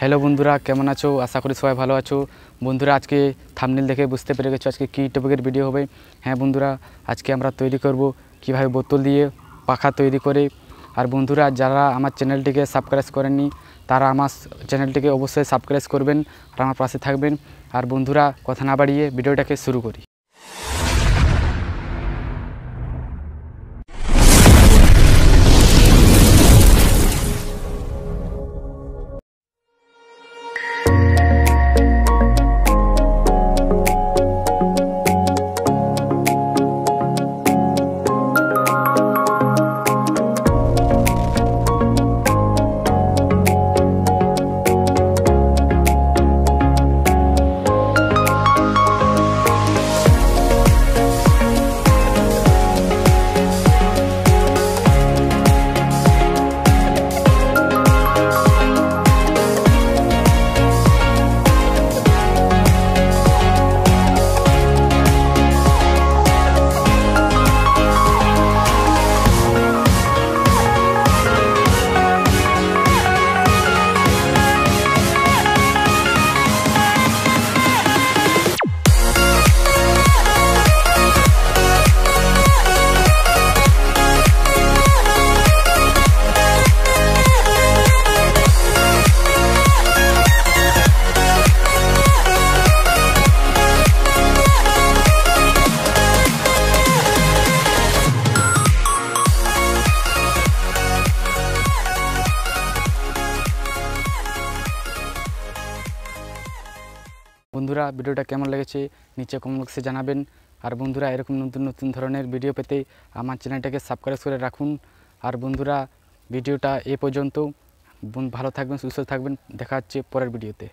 Hello বন্ধুরা, কেমন আছো? আশা করি সবাই ভালো আছো। বন্ধুরা, আজকে থাম্বনেল দেখে বুঝতে পেরে গেছো আজকে কী টপিকের ভিডিও হবে। হ্যাঁ বন্ধুরা, আজকে আমরা তৈরি করব কিভাবে বোতল দিয়ে পাখা তৈরি করে। আর বন্ধুরা, যারা আমার চ্যানেলটিকে সাবস্ক্রাইব করেননি তারা আমার চ্যানেলটিকে অবশ্যই সাবস্ক্রাইব করবেন আর আমার পাশে থাকবেন। আর বন্ধুরা, কথা না বাড়িয়ে ভিডিওটাকে শুরু করি। বন্ধুরা, ভিডিওটা কেমন লেগেছে নিচে কমেন্ট বক্সে জানাবেন। আর বন্ধুরা, এরকম নতুন নতুন ধরনের ভিডিও পেতে আমার চ্যানেলটাকে সাবস্ক্রাইব করে রাখুন। আর বন্ধুরা, ভিডিওটা এ পর্যন্ত। ভালো থাকবেন, সুস্থ থাকবেন। দেখা হচ্ছে পরের ভিডিওতে।